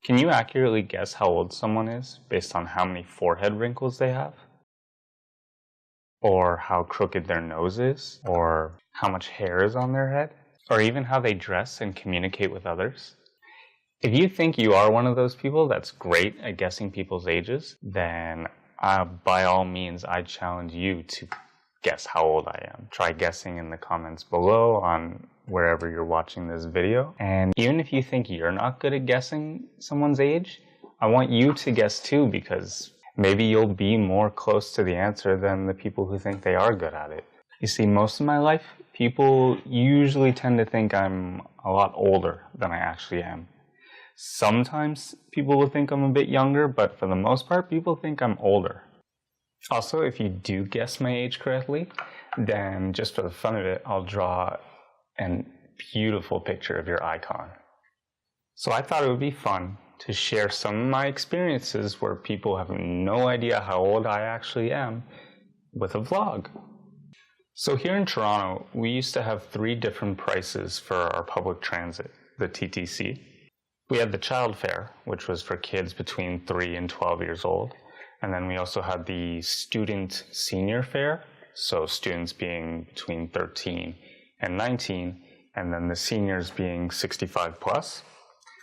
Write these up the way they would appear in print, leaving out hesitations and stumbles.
Can you accurately guess how old someone is based on how many forehead wrinkles they have? Or how crooked their nose is? Or how much hair is on their head? Or even how they dress and communicate with others? If you think you are one of those people that's great at guessing people's ages, then by all means, I challenge you to guess how old I am. Try guessing in the comments below on wherever you're watching this video. And even if you think you're not good at guessing someone's age, I want you to guess too, because maybe you'll be more close to the answer than the people who think they are good at it. You see, most of my life, people usually tend to think I'm a lot older than I actually am. Sometimes people will think I'm a bit younger, but for the most part, people think I'm older. Also, if you do guess my age correctly, then just for the fun of it, I'll draw a beautiful picture of your icon. So I thought it would be fun to share some of my experiences where people have no idea how old I actually am with a vlog. So here in Toronto, we used to have 3 different prices for our public transit, the TTC. We had the child fare, which was for kids between 3 and 12 years old. And then we also had the student senior fare, so students being between 13 and 19, and then the seniors being 65 plus.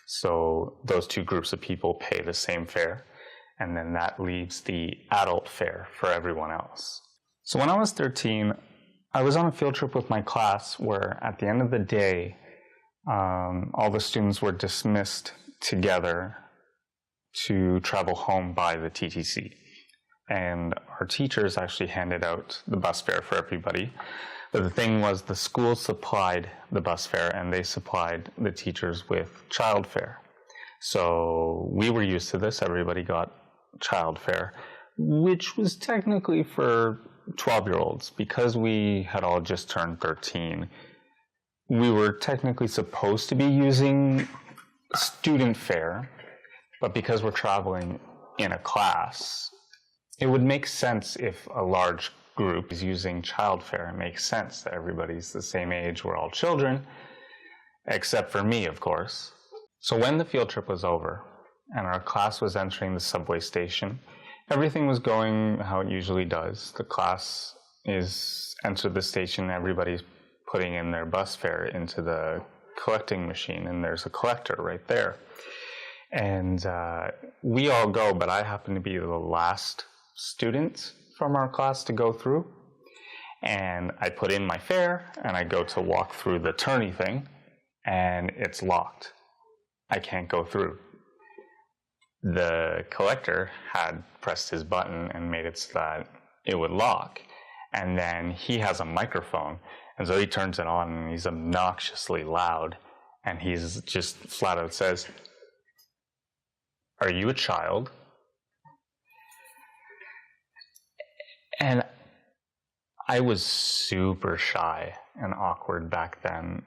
So those 2 groups of people pay the same fare, and then that leaves the adult fare for everyone else. So when I was 13, I was on a field trip with my class where at the end of the day, all the students were dismissed together to travel home by the TTC. And our teachers actually handed out the bus fare for everybody. But the thing was, the school supplied the bus fare and they supplied the teachers with child fare. So we were used to this. Everybody got child fare, which was technically for 12-year-olds. Because we had all just turned 13, we were technically supposed to be using student fare, but because we're traveling in a class, it would make sense if a large group is using child fare. It makes sense that everybody's the same age, we're all children, except for me, of course. So when the field trip was over and our class was entering the subway station, everything was going how it usually does. The class is entered the station, everybody's putting in their bus fare into the collecting machine, and there's a collector right there. And we all go, but I happen to be the last student from our class to go through. And I put in my fare, and I go to walk through the tourney thing, and it's locked. I can't go through. The collector had pressed his button and made it so that it would lock. And then he has a microphone, and so he turns it on, and he's obnoxiously loud, and he's just flat out says, "Are you a child?" And I was super shy and awkward back then.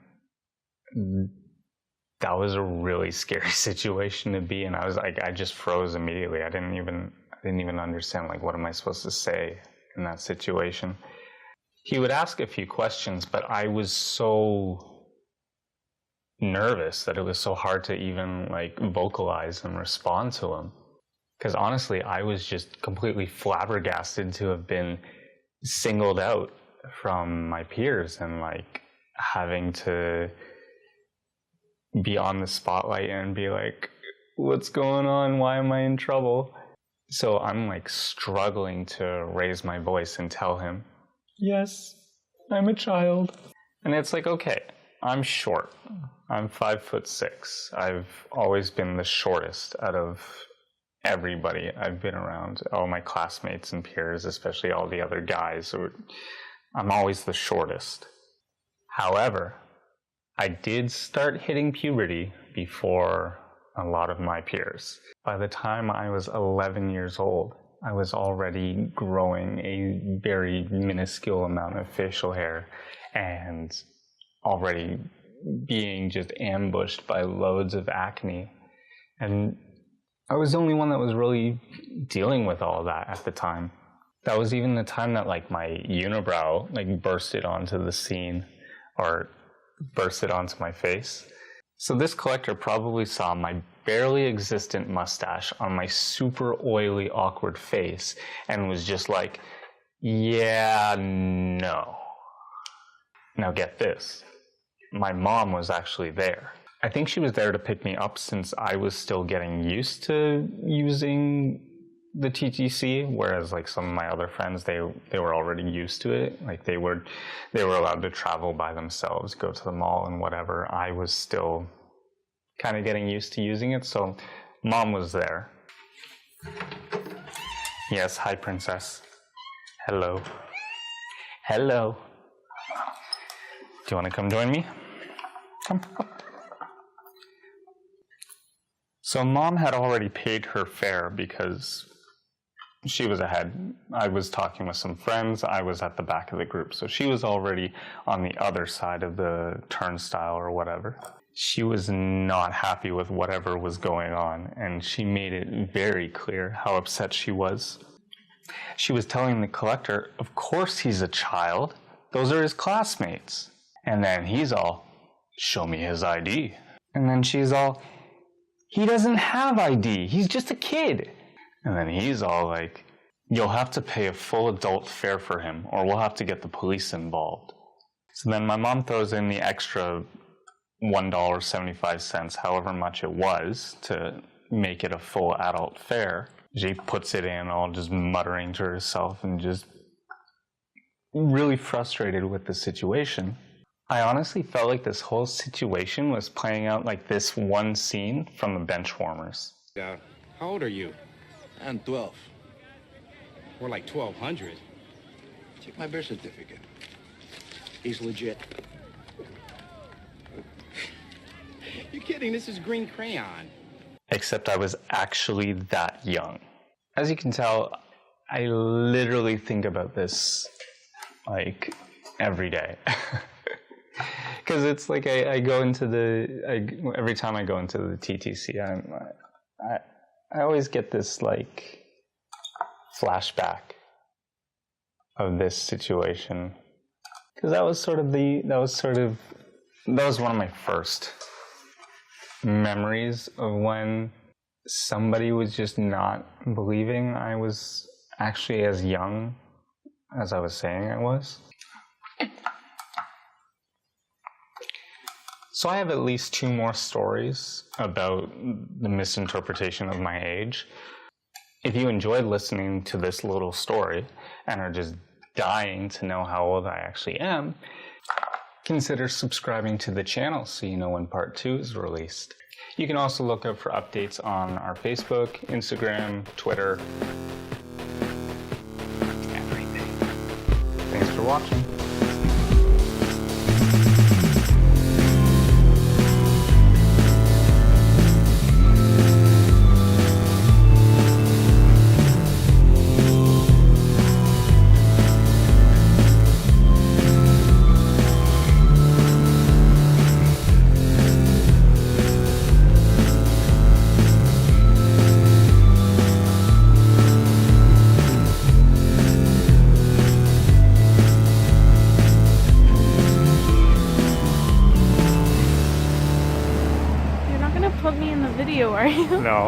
That was a really scary situation to be in. I just froze immediately. I didn't even understand, like, what am I supposed to say in that situation? He would ask a few questions, but I was so nervous that it was so hard to even, like, vocalize and respond to him. Because honestly, I was just completely flabbergasted to have been singled out from my peers and, like, having to be on the spotlight and be like, what's going on? Why am I in trouble? So I'm, like, struggling to raise my voice and tell him, yes, I'm a child. And it's like, okay, I'm short. I'm 5'6". I've always been the shortest out of everybody I've been around. All my classmates and peers, especially all the other guys. I'm always the shortest. However, I did start hitting puberty before a lot of my peers. By the time I was 11 years old, I was already growing a very minuscule amount of facial hair and already being just ambushed by loads of acne. And I was the only one that was really dealing with all of that at the time. That was even the time that, like, my unibrow, like, bursted onto the scene, or bursted onto my face. So this collector probably saw my barely existent mustache on my super oily, awkward face and was just like, yeah, no. Now get this. My mom was actually there. I think she was there to pick me up since I was still getting used to using the TTC, whereas like some of my other friends, they were already used to it. Like they were allowed to travel by themselves, go to the mall and whatever. I was still kind of getting used to using it, so mom was there. Yes, hi princess. Hello. Hello. Do you want to come join me? Come. So mom had already paid her fare because she was ahead. I was talking with some friends. I was at the back of the group. So she was already on the other side of the turnstile or whatever. She was not happy with whatever was going on, and she made it very clear how upset she was. She was telling the collector, of course he's a child. Those are his classmates. And then he's all, show me his ID. And then she's all, he doesn't have ID. He's just a kid. And then he's all like, you'll have to pay a full adult fare for him, or we'll have to get the police involved. So then my mom throws in the extra $1.75, however much it was, to make it a full adult fare. She puts it in, all just muttering to herself and just really frustrated with the situation. I honestly felt like this whole situation was playing out like this one scene from the Benchwarmers. How old are you? I'm 12. We're like 1,200. Check my birth certificate. He's legit. You're kidding, this is green crayon. Except I was actually that young. As you can tell, I literally think about this like every day. Because it's like I go into every time I go into the TTC, I always get this like flashback of this situation, because that was one of my first memories of when somebody was just not believing I was actually as young as I was saying I was. So I have at least 2 more stories about the misinterpretation of my age. If you enjoyed listening to this little story and are just dying to know how old I actually am, consider subscribing to the channel so you know when part 2 is released. You can also look out for updates on our Facebook, Instagram, Twitter, everything. Thanks for watching. Put me in the video, are you? No.